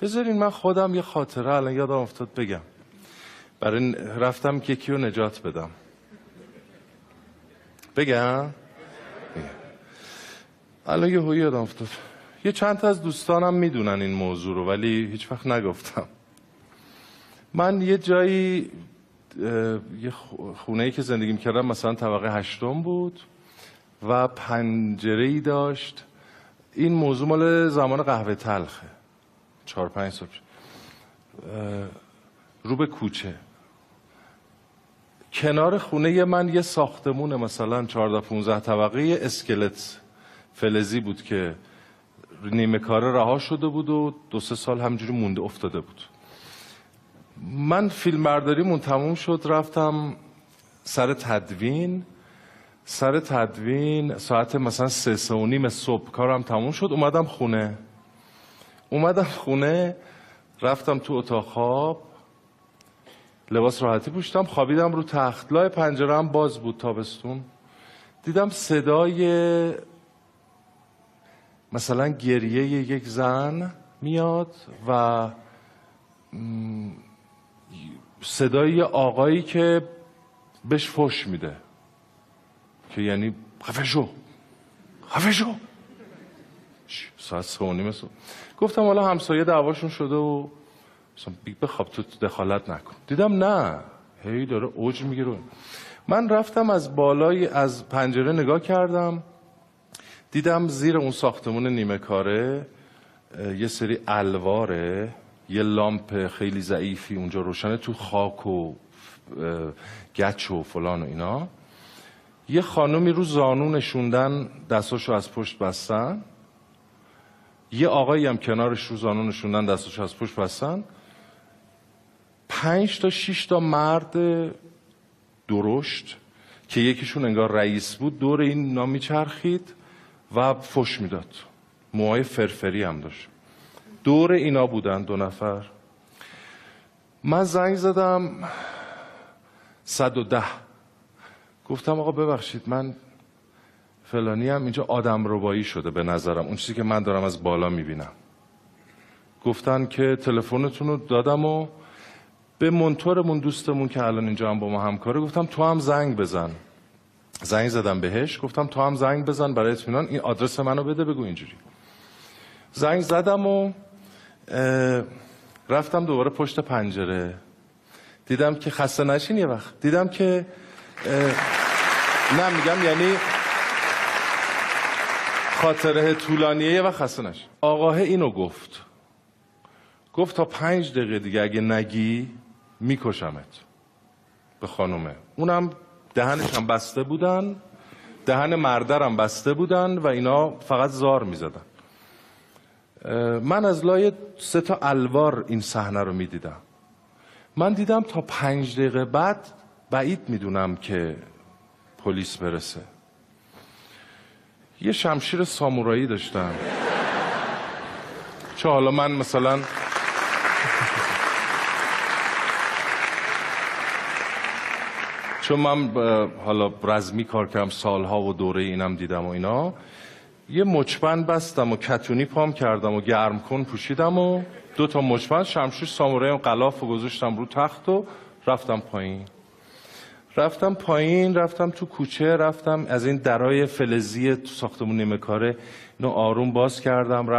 بذارین من خودم یه خاطره الان یادم افتاد بگم. برای رفتم که یکی رو نجات بدم. بگم؟ الان یه یادم افتاد. یه چند تا از دوستانم میدونن این موضوع رو ولی هیچ وقت نگفتم. من یه جایی یه خونه‌ای که زندگی می‌کردم مثلا طبقه 8 بود و پنجره‌ای داشت. این موضوع مال زمان قهوه تلخه. 4-5 سال رو به کوچه. کنار خونه من یه ساختمون مثلا 14-15 طبقه اسکلت فلزی بود که نیمه کاره رها شده بود و 2-3 سال همجوری مونده افتاده بود. من فیلم برداریمون تموم شد، رفتم سر تدوین ساعت مثلا 3-3:30 صبح کارم تموم شد. اومدم خونه رفتم تو اتاق خواب، لباس راحتی پوشیدم، خوابیدم رو تخت. لای پنجره هم باز بود، تابستون. دیدم صدای مثلا گریه یک زن میاد و صدای یه آقایی که بهش فحش میده که یعنی خفه شو ساعت 3:30 صبح. گفتم حالا همسایه دعواشون شده و مثلا بخواب تو دخالت نکن. دیدم نه، هی داره اوج میگیره. من رفتم از بالای از پنجره نگاه کردم، دیدم زیر اون ساختمون نیمه کاره یه سری الواره، یه لامپ خیلی ضعیفی اونجا روشنه، تو خاک و گچ و فلان و اینا. یه خانومی رو زانو نشوندن، دستاشو از پشت بستن. یه آقایی هم کنارش رو زانو نشوندن، دستاشو از پشت بستن. 5 تا 6 تا مرد درشت که یکیشون انگار رئیس بود دور این میچرخید و فحش میداد. موهای فرفری هم داشت. دور اینا بودن 2 نفر. من زنگ زدم 110. گفتم آقا ببخشید من فلانی هم اینجا آدم ربایی شده به نظرم، اون چیزی که من دارم از بالا میبینم. گفتن که تلفنتون رو دادم و به منتورمون دوستمون که الان اینجا هم با ما همکاره گفتم تو هم زنگ بزن. زنگ زدم بهش، گفتم تو هم زنگ بزن برای اطمینان، این آدرس منو بده، بگو اینجوری. زنگ زدم و رفتم دوباره پشت پنجره. دیدم که خسته نشین یه وقت. دیدم که نه میگم یعنی خاطره طولانیه، یه وقت خسته نشین. آقاه اینو گفت تا 5 دقیقه دیگه اگه نگی میکشمت. به خانومه. اونم دهنش هم بسته بودن، دهن مردرم بسته بودن و اینا فقط زار میزدن. من از لای 3 تا الوار این صحنه رو میدیدم. من دیدم تا 5 دقیقه بعد بعید میدونم که پلیس برسه. یه شمشیر سامورایی داشتن. چه حالا من مثلا چون من حالا رزمی کار کردم سالها و دوره اینم دیدم و اینا، یه مچبند بستم و کتونی پام کردم و گرم کن پوشیدم و 2 تا مچبند، شمشیر سامورایی و غلاف و گذاشتم رو تخت و رفتم پایین. رفتم تو کوچه، رفتم از این درای فلزی تو ساختمون نیمه کاره اینو آروم باز کردم.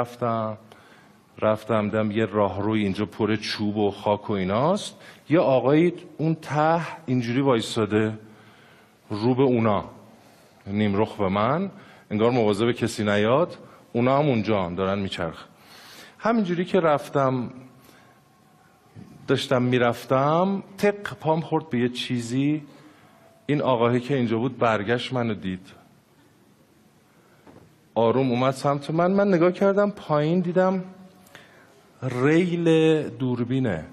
رفتم دیدم یه راهروی اینجا پر چوب و خاک و ایناست. یه آقایی اون ته اینجوری وایساده رو به اونا، نیم رخ به من، انگار مواظب کسی نیاد. اونا هم اونجا هم دارن میچرخ. همینجوری که داشتم میرفتم تق پام خورد به یه چیزی. این آقایی که اینجا بود برگشت منو دید، آروم اومد سمت من نگاه کردم پایین، دیدم ریل دوربینه.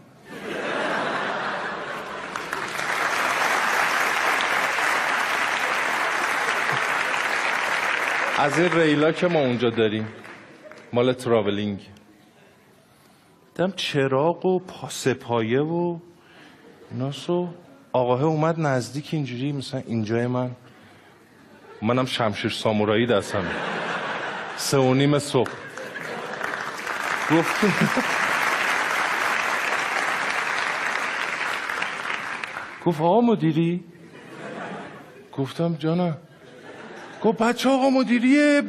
از این ریلا که ما اونجا داریم مال تراولینگ. دیدم چراغ و سپایه و ناسو. آقاه اومد نزدیک اینجوری مثلا اینجای منم شمشیر سامورایی دستمه. 3:30 صبح. گفت آقا مدیری؟ گفتم جانم. گفت بچه آقا مدیریه.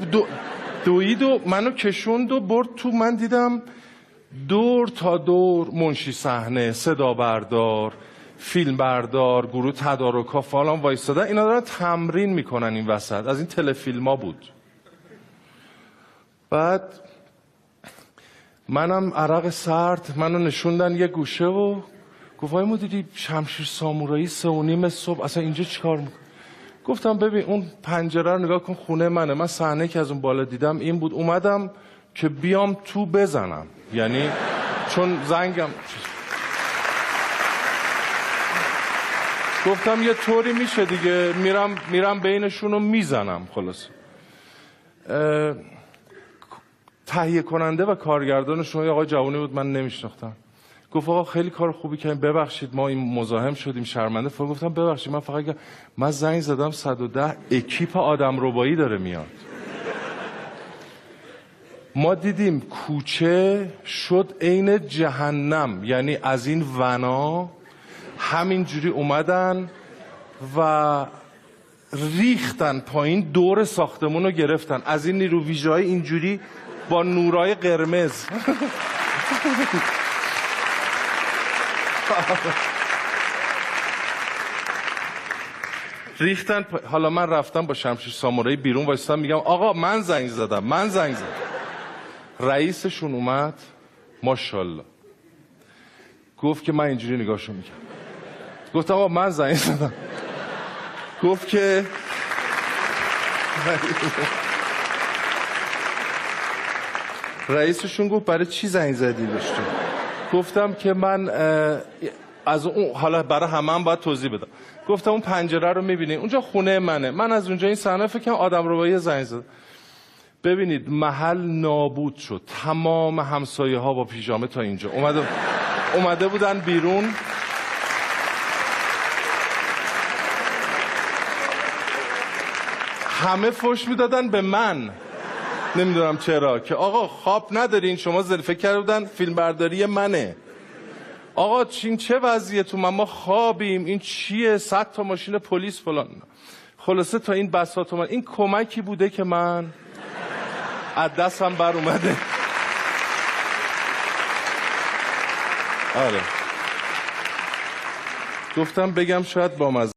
دوید و منو کشوند و برد تو. من دیدم دور تا دور منشی صحنه، صدا بردار، فیلم بردار، گروه تدارکا فلان وایستادن. اینا دارن تمرین میکنن این وسط. از این تلفیلم ها بود. بعد منم عرق سرد، منو نشوندن یه گوشه و گفت آقای مدیری شمشیر سامورایی 3:30 صبح اصلا اینجا چیکار میکنی؟ گفتم ببین اون پنجره رو نگاه کن، خونه منه. من صحنه که از اون بالا دیدم این بود. اومدم که بیام تو بزنم، یعنی چون زنگم. گفتم یه طوری میشه دیگه، میرم بینشون رو میزنم. خلاص تهیه کننده و کارگردانشون یه آقای جوانی بود، من نمیشناختم. گفت آقا خیلی کار خوبی کردیم، ببخشید ما این مزاحم شدیم، شرمنده. گفتم ببخشید من فقط من زنگ زدم 110 اکیپ آدم ربایی داره میاد. ما دیدیم کوچه شد عین جهنم، یعنی از این ونا همینجوری اومدن و ریختن پایین، دور ساختمون رو گرفتن. از این نیرو ویژه‌های اینجوری با نورای قرمز ریختن. حالا من رفتم با شمشیر سامورایی بیرون وایستم، میگم آقا من زنگ زدم. رئیسشون اومد، ماشاءالله، گفت که من اینجوری نگاهشو میکنم. گفتم آقا من زنگ زدم. گفت که رئیسشون گفت برای چی زنگ زدی داشتم؟ گفتم که من از اون، حالا برای همه باید توضیح بدم. گفتم اون پنجره رو میبینی اونجا خونه منه، من از اونجا این صحنه فکر کنم آدم ربایی زنگ زد. ببینید محل نابود شد، تمام همسایه ها با پیژامه تا اینجا اومده بودن بیرون. همه فحش میدادن به من، نمیدونم چرا، که آقا خواب ندارین شما، فکر کرده بودن فیلم برداری منه. آقا این چه وضعیه تو؟ ما خوابیم، این چیه؟ 100 تا ماشین پلیس فلان. خلاصه تا این بساط من، این کمکی بوده که من از دستم بر اومده. آره گفتم بگم شاید با